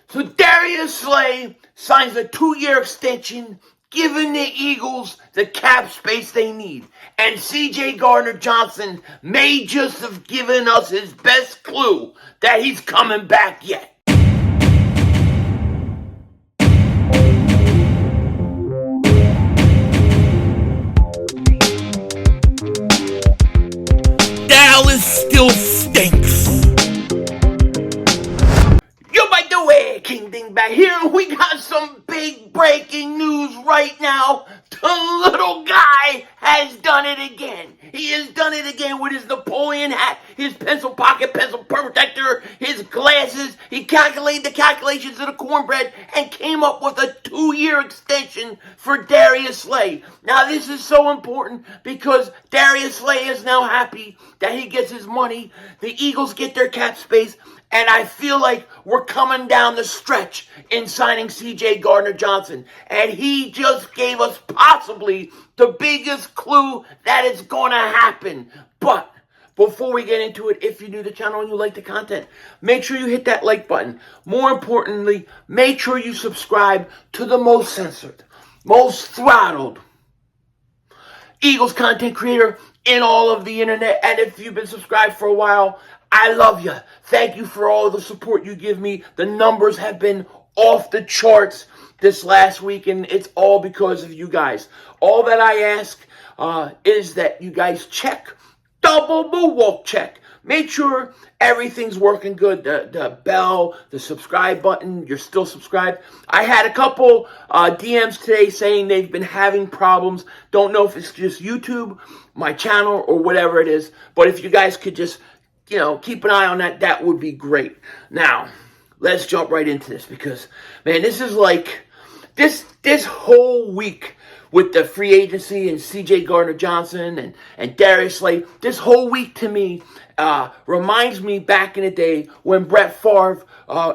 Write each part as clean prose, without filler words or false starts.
So Darius Slay signs a 2-year extension, giving the Eagles the cap space they need. And Cjgj Gardner-Johnson may just have given us his best clue that he's coming back yet. Dallas still stinks. Yo, by the way, King Dingbat here. We got some big breaking news right now. The little guy has done it again. He has done it again with his Napoleon hat, his pencil pocket, pencil protector, his glasses. He calculated the calculations of the cornbread and came up with a 2-year extension for Darius Slay. Now, this is so important because Darius Slay is now happy that he gets his money. The Eagles get their cap space. And I feel like we're coming down the stretch in signing Cjgj Gardner-Johnson. And he just gave us possibly the biggest clue that it's going to happen. But before we get into it, if you're new to the channel and you like the content, make sure you hit that like button. More importantly, make sure you subscribe to the most censored, most throttled Eagles content creator in all of the internet. And if you've been subscribed for a while, I love you. Thank you for all the support you give me. The numbers have been off the charts this last week, and it's all because of you guys. All that I ask is that you guys check, double moonwalk check. Make sure everything's working good. The bell, the subscribe button, you're still subscribed. I had a couple DMs today saying they've been having problems. Don't know if it's just YouTube, my channel, or whatever it is. But if you guys could just keep an eye on that. That would be great. Now, let's jump right into this because, man, this is like, this whole week with the free agency and Cjgj Gardner-Johnson and Darius Slay, this whole week to me reminds me back in the day when Brett Favre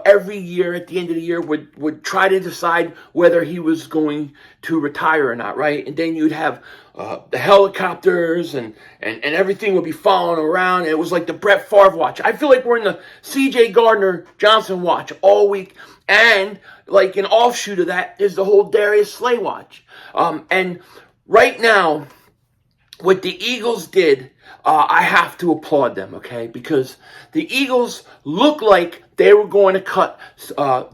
every year at the end of the year would try to decide whether he was going to retire or not, right? And then you'd have the helicopters and everything would be following around. It was like the Brett Favre watch. I feel like we're in the Cjgj Gardner-Johnson watch all week. And like an offshoot of that is the whole Darius Slay watch. And right now, what the Eagles did, I have to applaud them, okay? Because the Eagles look like they were going to cut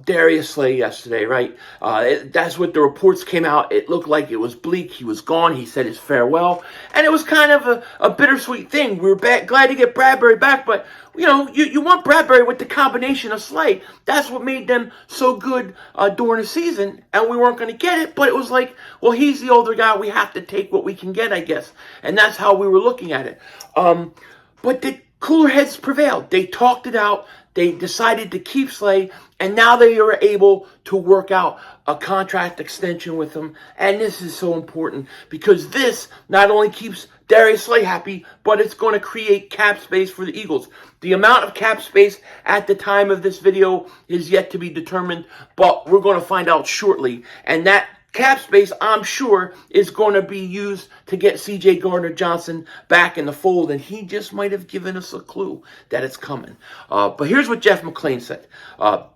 Darius Slay yesterday, right? That's what the reports came out. It looked like it was bleak. He was gone. He said his farewell. And it was kind of a bittersweet thing. We were glad to get Bradbury back, but you want Bradbury with the combination of Slay. That's what made them so good during the season, and we weren't going to get it, but it was like, well, he's the older guy. We have to take what we can get, I guess. And that's how we were looking at it. But the cooler heads prevailed. They talked it out. They decided to keep Slay, and now they are able to work out a contract extension with him. And this is so important because this not only keeps Darius Slay happy, but it's going to create cap space for the Eagles. The amount of cap space at the time of this video is yet to be determined, but we're going to find out shortly. And that cap space, I'm sure, is going to be used to get Cjgj Gardner-Johnson back in the fold, and he just might have given us a clue that it's coming. But here's what Jeff McClain said.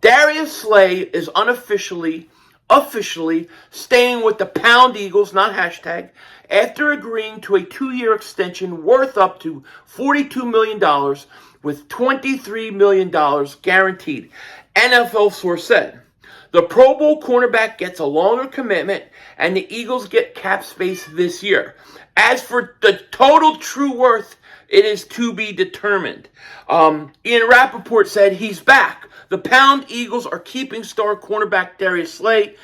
Darius Slay is officially staying with the Pound Eagles, not hashtag, after agreeing to a 2-year extension worth up to $42 million with $23 million guaranteed. NFL source said. The Pro Bowl cornerback gets a longer commitment, and the Eagles get cap space this year. As for the total true worth, it is to be determined. Ian Rappaport said he's back. The Pound Eagles are keeping star cornerback Darius Slay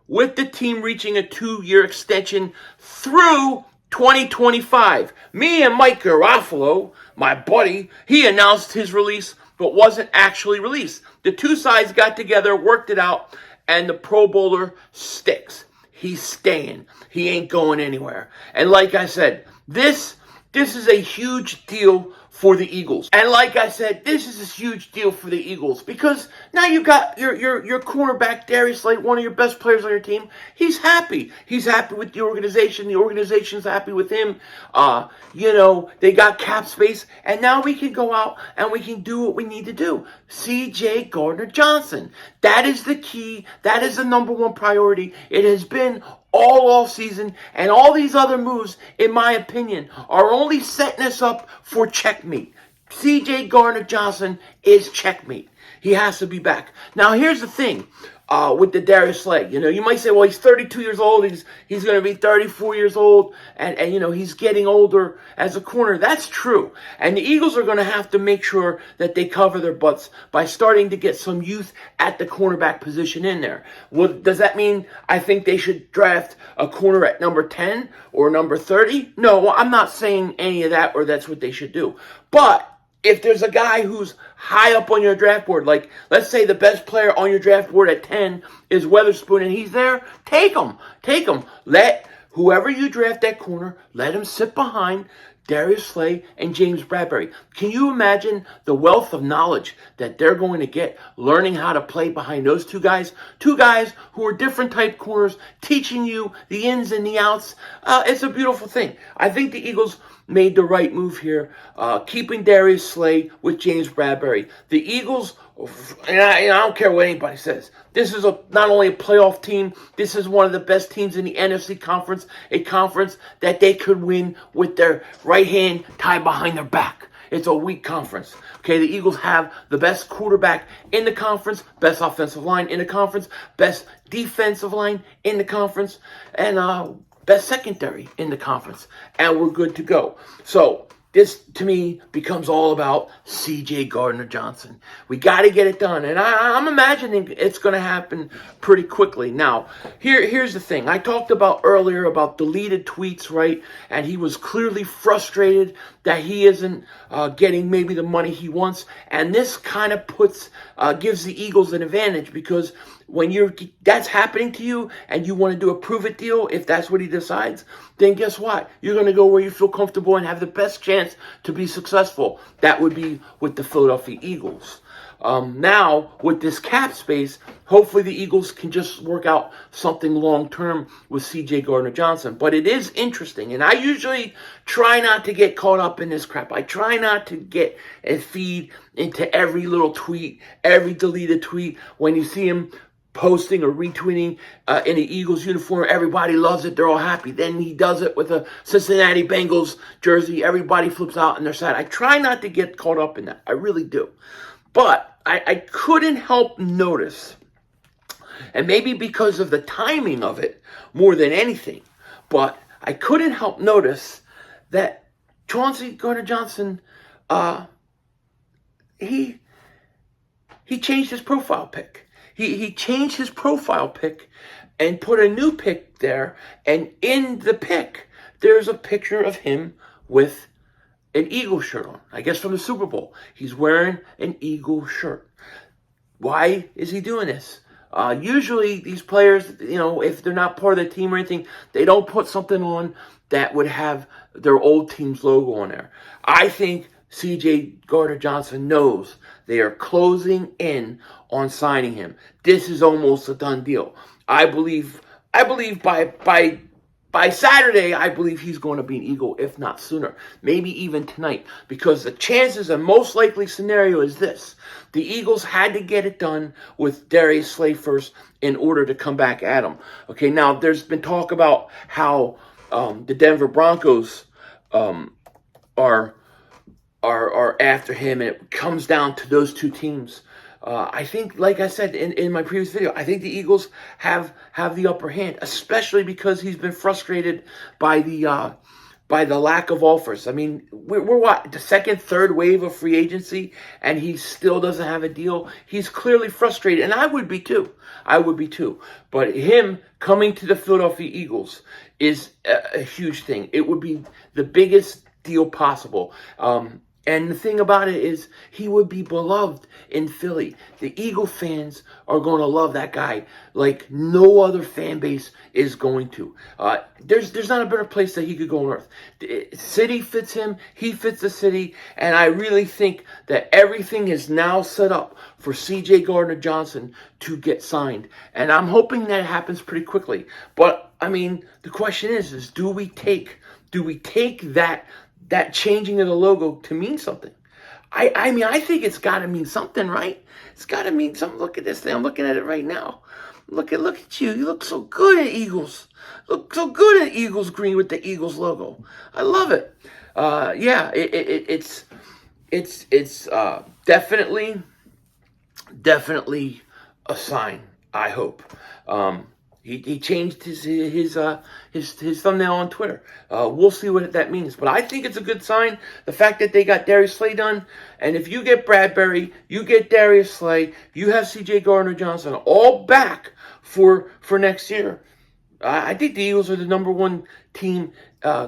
with the team reaching a 2-year extension through 2025. Me and Mike Garofalo, my buddy, he announced his release but wasn't actually released. The two sides got together, worked it out, and the Pro Bowler sticks. He's staying. He ain't going anywhere. And like I said, this is a huge deal for the Eagles. And like I said, this is a huge deal for the Eagles because now you got your cornerback, Darius Slay, one of your best players on your team. He's happy. He's happy with the organization. The organization's happy with him. They got cap space, and now we can go out and we can do what we need to do. Cjgj Gardner-Johnson. That is the key. That is the number one priority. It has been all off season, and all these other moves, in my opinion, are only setting us up for checkmate. Cjgj Gardner-Johnson is checkmate. He has to be back. Now, here's the thing with the Darius Slay. You might say, well, he's 32 years old. He's going to be 34 years old, and he's getting older as a corner. That's true. And the Eagles are going to have to make sure that they cover their butts by starting to get some youth at the cornerback position in there. Well, does that mean I think they should draft a corner at number 10 or number 30? No, I'm not saying any of that or that's what they should do. But if there's a guy who's high up on your draft board, like let's say the best player on your draft board at 10 is Weatherspoon and he's there, take him. Let whoever you draft that corner, let him sit behind Darius Slay and James Bradberry. Can you imagine the wealth of knowledge that they're going to get learning how to play behind those two guys? Two guys who are different type corners, teaching you the ins and the outs. It's a beautiful thing. I think the Eagles made the right move here, keeping Darius Slay with James Bradberry. The Eagles, and I don't care what anybody says, this is not only a playoff team, this is one of the best teams in the NFC Conference, a conference that they could win with their right hand tied behind their back. It's a weak conference. Okay, the Eagles have the best quarterback in the conference, best offensive line in the conference, best defensive line in the conference, and best secondary in the conference, and we're good to go. So this, to me, becomes all about Cjgj Gardner-Johnson. We got to get it done, and I'm imagining it's going to happen pretty quickly. Now, here's the thing. I talked about earlier about deleted tweets, right? And he was clearly frustrated that he isn't getting maybe the money he wants, and this kind of gives the Eagles an advantage because when that's happening to you and you want to do a prove-it deal, if that's what he decides, then guess what? You're going to go where you feel comfortable and have the best chance to be successful. That would be with the Philadelphia Eagles. Now, with this cap space, hopefully the Eagles can just work out something long-term with Cjgj Gardner-Johnson. But it is interesting, and I usually try not to get caught up in this crap. I try not to get and feed into every little tweet, every deleted tweet. When you see him posting or retweeting in the Eagles uniform, everybody loves it. They're all happy. Then he does it with a Cincinnati Bengals jersey. Everybody flips out on their side. I try not to get caught up in that. I really do. But I couldn't help notice, and maybe because of the timing of it more than anything, but I couldn't help notice that Cjgj Gardner-Johnson, he changed his profile pic. He changed his profile pic and put a new pic there, and in the pic, there's a picture of him with an Eagle shirt on, I guess from the Super Bowl. He's wearing an Eagle shirt. Why is he doing this? Usually these players, if they're not part of the team or anything, they don't put something on that would have their old team's logo on there. I think Cjgj Gardner-Johnson knows they are closing in on signing him. This is almost a done deal. I believe by Saturday, I believe he's going to be an Eagle, if not sooner. Maybe even tonight. Because the chances and most likely scenario is this. The Eagles had to get it done with Darius Slay first in order to come back at him. Okay, now there's been talk about how the Denver Broncos are after him, and it comes down to those two teams. I think, like I said in my previous video, I think the Eagles have the upper hand, especially because he's been frustrated by the lack of offers. I mean, we're what, the second, third wave of free agency, and he still doesn't have a deal. He's clearly frustrated, and I would be too. But him coming to the Philadelphia Eagles is a huge thing. It would be the biggest deal possible. And the thing about it is, he would be beloved in Philly. The Eagle fans are going to love that guy like no other fan base is going to. There's not a better place that he could go on earth. The city fits him. He fits the city. And I really think that everything is now set up for Cjgj Gardner-Johnson to get signed. And I'm hoping that happens pretty quickly. But, I mean, the question is do we take that changing of the logo to mean something? I mean, I think it's got to mean something, right? It's got to mean something. Look at this thing. I'm looking at it right now. Look at you. You look so good at Eagles. Look so good at Eagles green with the Eagles logo. I love it. Yeah, it's definitely a sign. I hope. He changed his thumbnail on Twitter. We'll see what that means. But I think it's a good sign. The fact that they got Darius Slay done. And if you get Bradbury, you get Darius Slay, you have Cjgj Gardner-Johnson all back for next year. I think the Eagles are the #1 team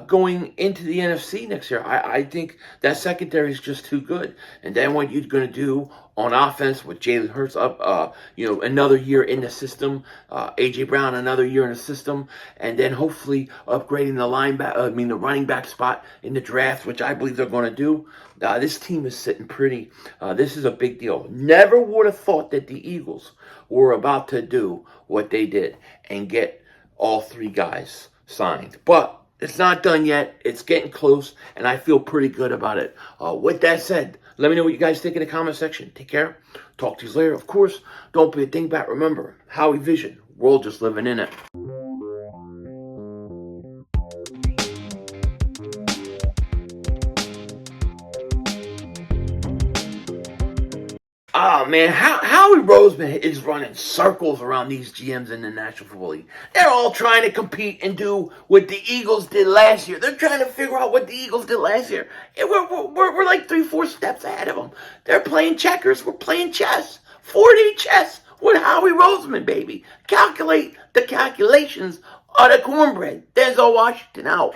going into the NFC next year. I think that secondary is just too good. And then what you're going to do on offense with Jalen Hurts up, another year in the system, A.J. Brown another year in the system, and then hopefully upgrading the running back spot in the draft, which I believe they're going to do. This team is sitting pretty. This is a big deal. Never would have thought that the Eagles were about to do what they did and get all 3 guys signed. But it's not done yet. It's getting close, and I feel pretty good about it. With that said, let me know what you guys think in the comment section. Take care. Talk to you later. Of course, don't be a dingbat. Remember, Howie Vision. We're all just living in it. Oh, man, Howie Roseman is running circles around these GMs in the National Football League. They're all trying to compete and do what the Eagles did last year. They're trying to figure out what the Eagles did last year. And we're like 3-4 steps ahead of them. They're playing checkers. We're playing chess. 4D chess with Howie Roseman, baby. Calculate the calculations of the cornbread. Denzel Washington out.